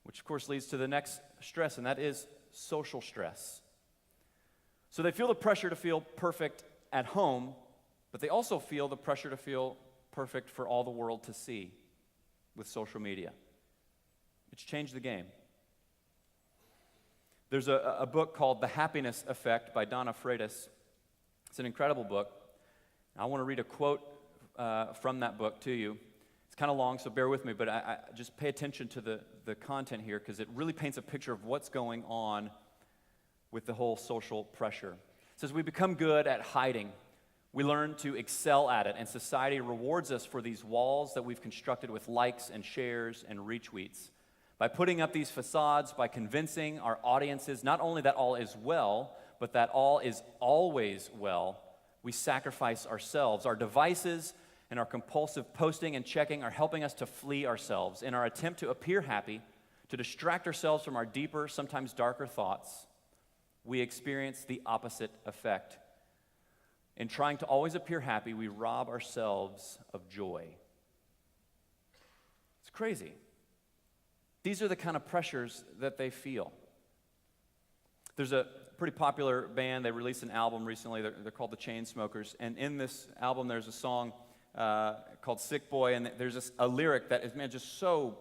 which of course leads to the next stress, and that is social stress. So they feel the pressure to feel perfect at home, but they also feel the pressure to feel perfect for all the world to see with social media. It's changed the game. There's a book called The Happiness Effect by Donna Freitas. It's an incredible book. I want to read a quote from that book to you. kind of long, so bear with me, but I just pay attention to the content here because it really paints a picture of what's going on with the whole social pressure. It says we become good at hiding. We learn to excel at it, and society rewards us for these walls that we've constructed with likes and shares and retweets. By putting up these facades, by convincing our audiences not only that all is well, but that all is always well, we sacrifice ourselves. Our devices and our compulsive posting and checking are helping us to flee ourselves. In our attempt to appear happy, to distract ourselves from our deeper, sometimes darker thoughts, we experience the opposite effect. In trying to always appear happy, we rob ourselves of joy. It's crazy. These are the kind of pressures that they feel. There's a pretty popular band. They released an album recently. They're called the Chainsmokers. And in this album, there's a song called Sick Boy. And there's a lyric that is, man, just so,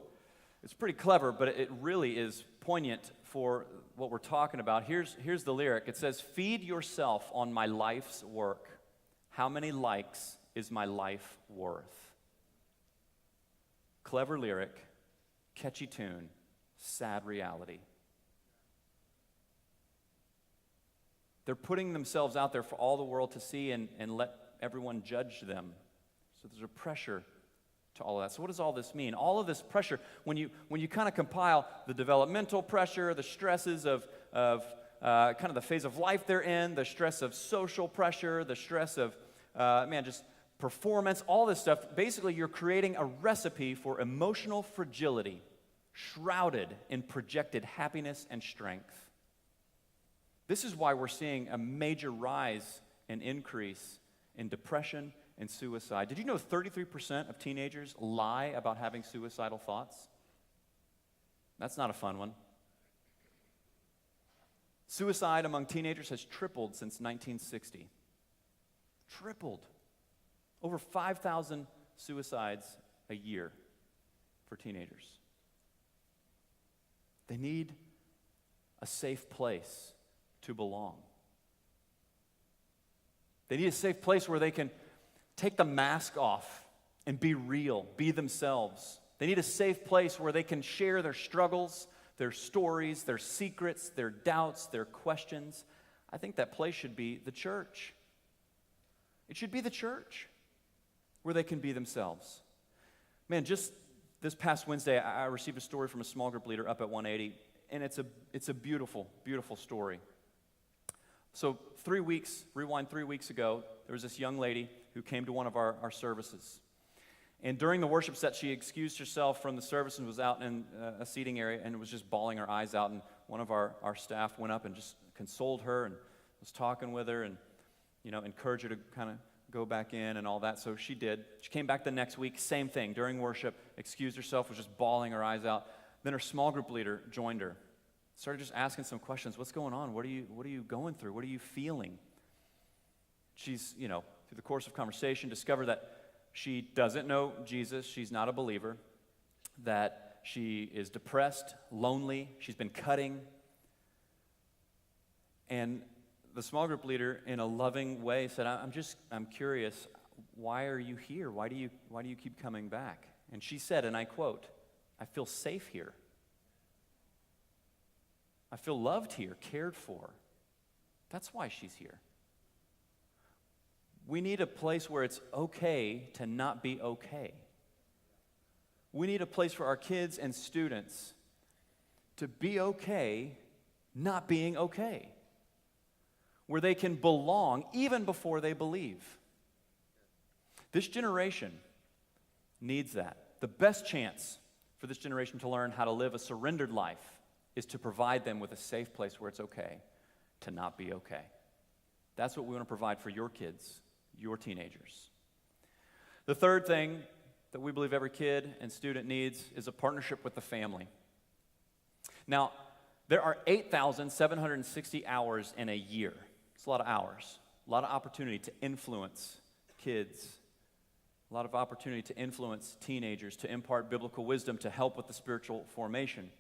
it's pretty clever, but it really is poignant for what we're talking about. Here's the lyric. It says, "Feed yourself on my life's work. How many likes is my life worth?" Clever lyric, catchy tune, sad reality. They're putting themselves out there for all the world to see and let everyone judge them. So there's a pressure to all of that. So what does all this mean? All of this pressure, when you kind of compile the developmental pressure, the stresses of kind of the phase of life they're in, the stress of social pressure, the stress of, just performance, all this stuff, basically you're creating a recipe for emotional fragility shrouded in projected happiness and strength. This is why we're seeing a major rise and increase in depression and suicide. Did you know 33% of teenagers lie about having suicidal thoughts? That's not a fun one. Suicide among teenagers has tripled since 1960. Tripled. Over 5,000 suicides a year for teenagers. They need a safe place to belong. They need a safe place where they can take the mask off and be real, be themselves. They need a safe place where they can share their struggles, their stories, their secrets, their doubts, their questions. I think that place should be the church. It should be the church where they can be themselves. Man, just this past Wednesday, I received a story from a small group leader up at 180, and it's a beautiful, beautiful story. So rewind 3 weeks ago, there was this young lady who came to one of our services. And during the worship set, she excused herself from the service and was out in a seating area and was just bawling her eyes out. And one of our staff went up and just consoled her and was talking with her and, encouraged her to kind of go back in and all that. So she did. She came back the next week, same thing. During worship, excused herself, was just bawling her eyes out. Then her small group leader joined her. Started just asking some questions. What's going on? What are you going through? What are you feeling? She's, through the course of conversation, discovered that she doesn't know Jesus. She's not a believer. That she is depressed, lonely. She's been cutting. And the small group leader, in a loving way, said, I'm curious. Why are you here? Why do you keep coming back? And she said, and I quote, "I feel safe here. I feel loved here, cared for." That's why she's here. We need a place where it's okay to not be okay. We need a place for our kids and students to be okay not being okay, where they can belong even before they believe. This generation needs that. The best chance for this generation to learn how to live a surrendered life is to provide them with a safe place where it's okay to not be okay. That's what we want to provide for your kids, your teenagers. The third thing that we believe every kid and student needs is a partnership with the family. Now, there are 8,760 hours in a year. It's a lot of hours, a lot of opportunity to influence kids, a lot of opportunity to influence teenagers, to impart biblical wisdom, to help with the spiritual formation.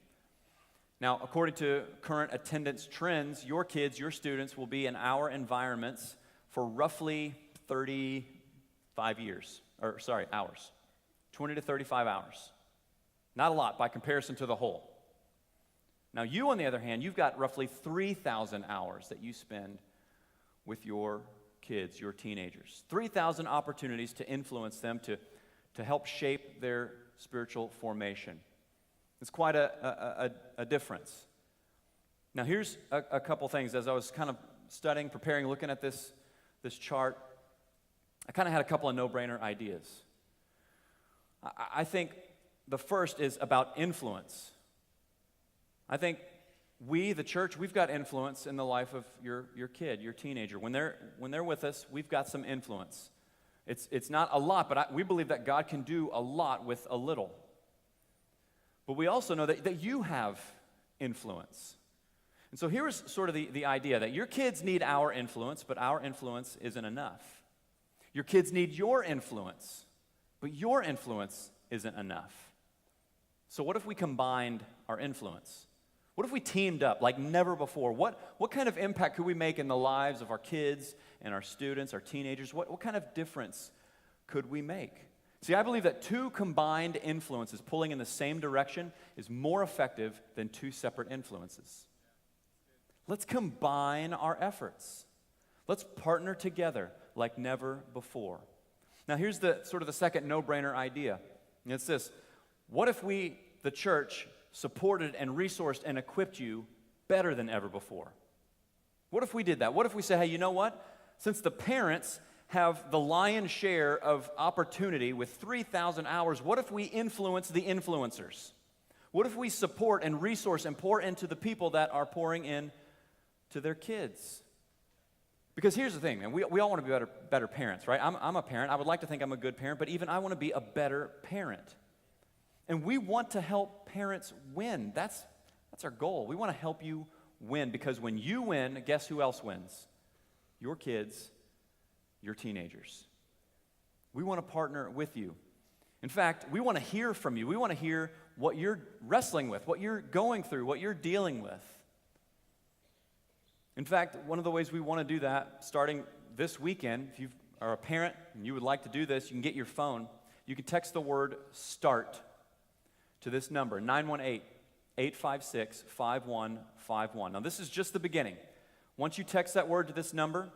Now, according to current attendance trends, your kids, your students will be in our environments for roughly 35 hours. 20 to 35 hours. Not a lot by comparison to the whole. Now, you, on the other hand, you've got roughly 3,000 hours that you spend with your kids, your teenagers. 3,000 opportunities to influence them, to help shape their spiritual formation. It's quite a difference. Now, here's a couple things. As I was kind of studying, preparing, looking at this chart, I kind of had a couple of no-brainer ideas. I think the first is about influence. I think we, the church, we've got influence in the life of your kid, your teenager. When they're with us, we've got some influence. It's not a lot, but we believe that God can do a lot with a little. But we also know that you have influence. And so here's sort of the idea that your kids need our influence, but our influence isn't enough. Your kids need your influence, but your influence isn't enough. So what if we combined our influence? What if we teamed up like never before? What kind of impact could we make in the lives of our kids and our students, our teenagers? What kind of difference could we make? See, I believe that two combined influences pulling in the same direction is more effective than two separate influences. Let's combine our efforts. Let's partner together like never before. Now, here's the second no-brainer idea. And it's this. What if we, the church, supported and resourced and equipped you better than ever before? What if we did that? What if we say, hey, you know what? Since the parents have the lion's share of opportunity with 3,000 hours, what if we influence the influencers? What if we support and resource and pour into the people that are pouring in to their kids? Because here's the thing, man, we all want to be better parents, right? I'm a parent. I would like to think I'm a good parent, but even I want to be a better parent. And we want to help parents win. That's our goal. We want to help you win, because when you win, guess who else wins? Your kids, your teenagers. We want to partner with you. In fact, we want to hear from you. We want to hear what you're wrestling with, what you're going through, what you're dealing with. In fact, one of the ways we want to do that, starting this weekend, if you are a parent and you would like to do this, you can get your phone. You can text the word START to this number, 918-856-5151. Now, this is just the beginning. Once you text that word to this number,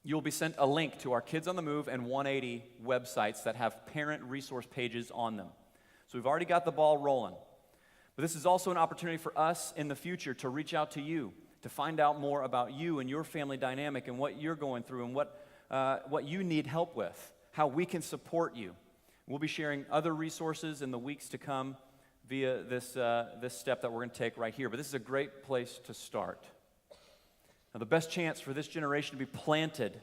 you'll be sent a link to our Kids on the Move and 180 websites that have parent resource pages on them. So we've already got the ball rolling. But this is also an opportunity for us in the future to reach out to you, to find out more about you and your family dynamic and what you're going through and what you need help with, how we can support you. We'll be sharing other resources in the weeks to come via this step that we're going to take right here. But this is a great place to start. Now, the best chance for this generation to be planted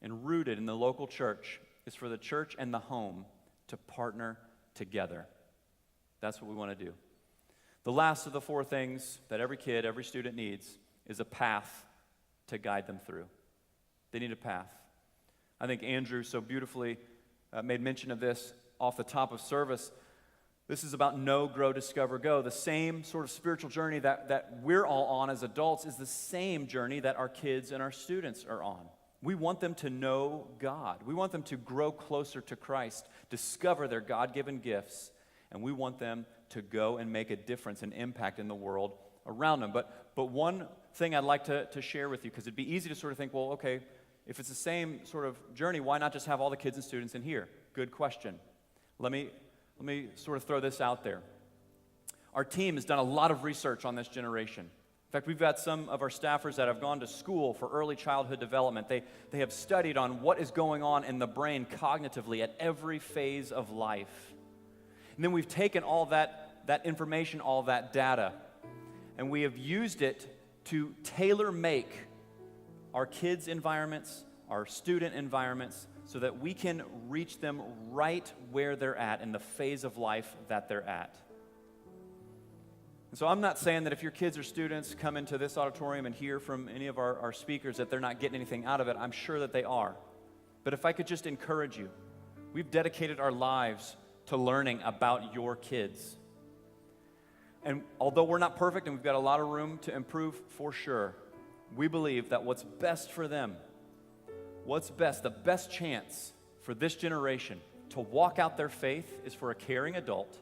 and rooted in the local church is for the church and the home to partner together. That's what we want to do. The last of the four things that every kid, every student needs is a path to guide them through. They need a path. I think Andrew so beautifully made mention of this off the top of service. This is about know, grow, discover, go. The same sort of spiritual journey that we're all on as adults is the same journey that our kids and our students are on. We want them to know God. We want them to grow closer to Christ, discover their God-given gifts, and we want them to go and make a difference and impact in the world around them. But one thing I'd like to share with you, because it'd be easy to sort of think, well, okay, if it's the same sort of journey, why not just have all the kids and students in here? Good question. Let me sort of throw this out there. Our team has done a lot of research on this generation. In fact, we've got some of our staffers that have gone to school for early childhood development. They have studied on what is going on in the brain cognitively at every phase of life. And then we've taken all that information, all that data, and we have used it to tailor-make our kids' environments, our student environments, so that we can reach them right where they're at in the phase of life that they're at. And so I'm not saying that if your kids or students come into this auditorium and hear from any of our speakers that they're not getting anything out of it. I'm sure that they are. But if I could just encourage you, we've dedicated our lives to learning about your kids. And although we're not perfect and we've got a lot of room to improve for sure, we believe that what's best for them, what's best, the best chance for this generation to walk out their faith is for a caring adult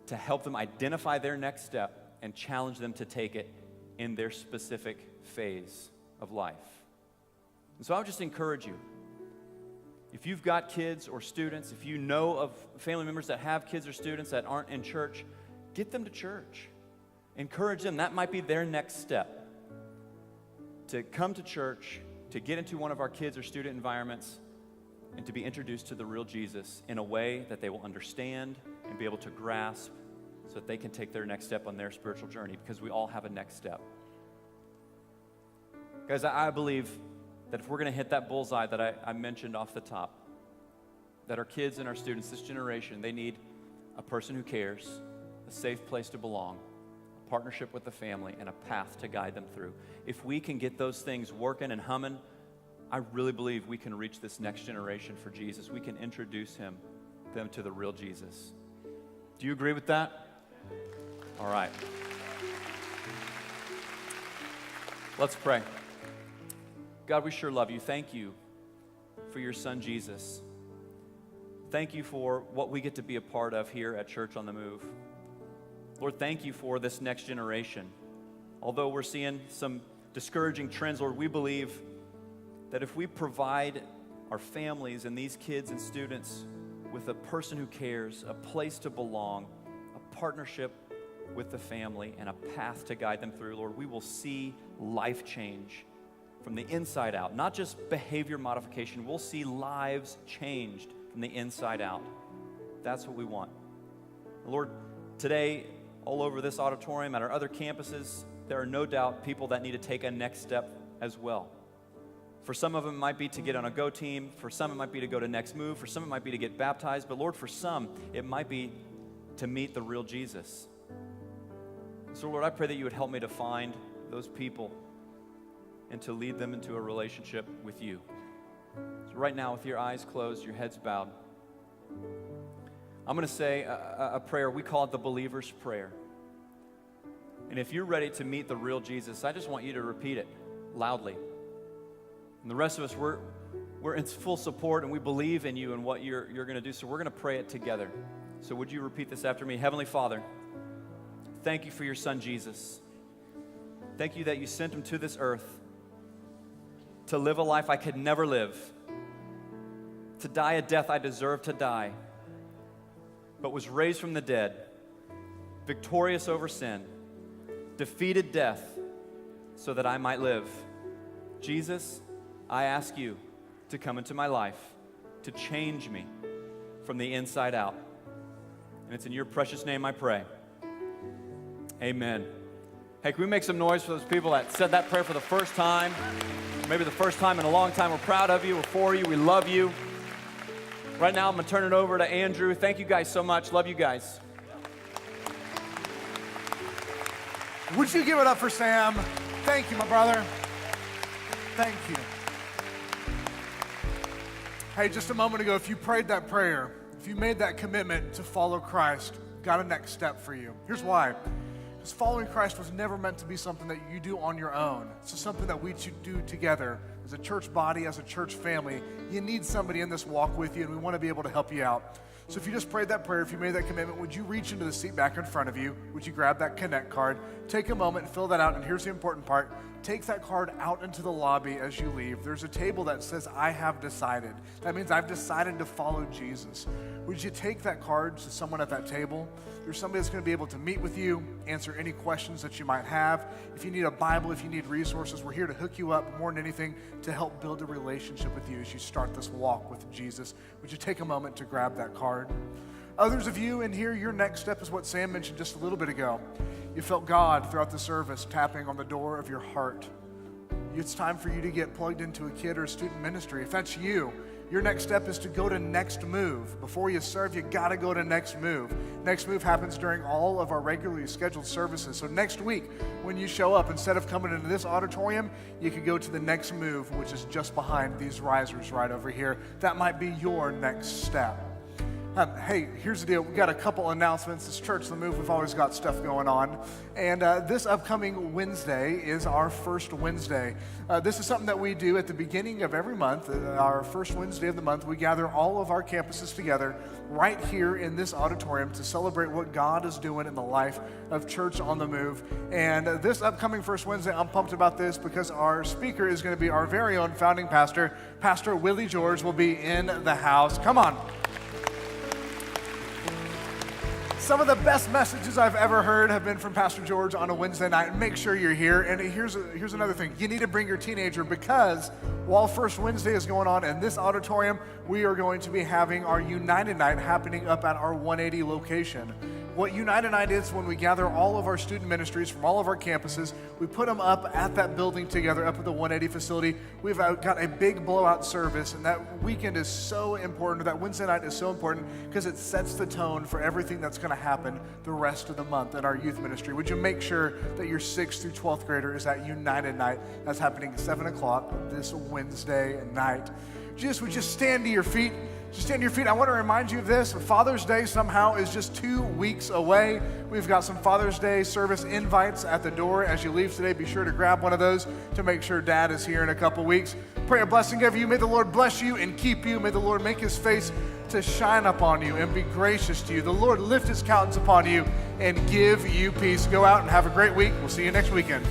to help them identify their next step and challenge them to take it in their specific phase of life. And so I would just encourage you, if you've got kids or students, if you know of family members that have kids or students that aren't in church, get them to church. Encourage them. That might be their next step, to come to church, to get into one of our kids or student environments, and to be introduced to the real Jesus in a way that they will understand and be able to grasp so that they can take their next step on their spiritual journey, because we all have a next step. Guys, I believe that if we're going to hit that bullseye that I mentioned off the top, that our kids and our students, this generation, they need a person who cares, a safe place to belong, a partnership with the family, and a path to guide them through. If we can get those things working and humming, I really believe we can reach this next generation for Jesus. We can introduce them to the real Jesus. Do you agree with that? All right. Let's pray. God, we sure love you. Thank you for your son, Jesus. Thank you for what we get to be a part of here at Church on the Move. Lord, thank you for this next generation. Although we're seeing some discouraging trends, Lord, we believe that if we provide our families and these kids and students with a person who cares, a place to belong, a partnership with the family, and a path to guide them through, Lord, we will see life change from the inside out. Not just behavior modification, we'll see lives changed from the inside out. That's what we want. Lord, today, all over this auditorium, at our other campuses, there are no doubt people that need to take a next step as well. For some of them, it might be to get on a Go team. For some, it might be to go to Next Move. For some, it might be to get baptized. But Lord, for some, it might be to meet the real Jesus. So Lord, I pray that you would help me to find those people and to lead them into a relationship with you. So right now, with your eyes closed, your heads bowed, I'm going to say a prayer. We call it the believer's prayer. And if you're ready to meet the real Jesus, I just want you to repeat it loudly. And the rest of us, we're in full support, and we believe in you and what you're going to do. So we're going to pray it together. So would you repeat this after me? Heavenly Father, thank you for your son, Jesus. Thank you that you sent him to this earth to live a life I could never live, to die a death I deserved to die, but was raised from the dead, victorious over sin, defeated death so that I might live. Jesus, I ask you to come into my life, to change me from the inside out. And it's in your precious name I pray. Amen. Hey, can we make some noise for those people that said that prayer for the first time? Maybe the first time in a long time. We're proud of you. We're for you. We love you. Right now, I'm going to turn it over to Andrew. Thank you guys so much. Love you guys. Would you give it up for Sam? Thank you, my brother. Thank you. Hey, just a moment ago, if you prayed that prayer, if you made that commitment to follow Christ, got a next step for you. Here's why. Because following Christ was never meant to be something that you do on your own. It's just something that we should do together. As a church body, as a church family, you need somebody in this walk with you, and we want to be able to help you out. So if you just prayed that prayer, if you made that commitment, would you reach into the seat back in front of you? Would you grab that Connect card? Take a moment and fill that out. And here's the important part. Take that card out into the lobby as you leave. There's a table that says, I have decided. That means I've decided to follow Jesus. Would you take that card to someone at that table? There's somebody that's going to be able to meet with you, answer any questions that you might have. If you need a Bible, if you need resources, we're here to hook you up more than anything to help build a relationship with you as you start this walk with Jesus. Would you take a moment to grab that card? Others of you in here, your next step is what Sam mentioned just a little bit ago. You felt God throughout the service tapping on the door of your heart. It's time for you to get plugged into a kid or a student ministry. If that's you, your next step is to go to Next Move. Before you serve, you got to go to Next Move. Next Move happens during all of our regularly scheduled services. So next week, when you show up, instead of coming into this auditorium, you can go to the Next Move, which is just behind these risers right over here. That might be your next step. Hey, here's the deal. We got a couple announcements. This Church on the Move, we've always got stuff going on. And this upcoming Wednesday is our first Wednesday. This is something that we do at the beginning of every month. Our first Wednesday of the month, we gather all of our campuses together right here in this auditorium to celebrate what God is doing in the life of Church on the Move. And this upcoming first Wednesday, I'm pumped about this because our speaker is going to be our very own founding pastor. Pastor Willie George will be in the house. Come on. Some of the best messages I've ever heard have been from Pastor George on a Wednesday night. Make sure you're here. And here's another thing. You need to bring your teenager because while First Wednesday is going on in this auditorium, we are going to be having our United Night happening up at our 180 location. What United Night is when we gather all of our student ministries from all of our campuses, we put them up at that building together, up at the 180 facility. We've got a big blowout service, and that weekend is so important, or that Wednesday night is so important because it sets the tone for everything that's going to happen the rest of the month in our youth ministry. Would you make sure that your 6th through 12th grader is at United Night? That's happening at 7 o'clock this Wednesday night. Would you stand to your feet? Just stand to your feet. I want to remind you of this. Father's Day somehow is just 2 weeks away. We've got some Father's Day service invites at the door as you leave today. Be sure to grab one of those to make sure Dad is here in a couple weeks. Pray a blessing over you. May the Lord bless you and keep you. May the Lord make his face to shine upon you and be gracious to you. The Lord lift his countenance upon you and give you peace. Go out and have a great week. We'll see you next weekend.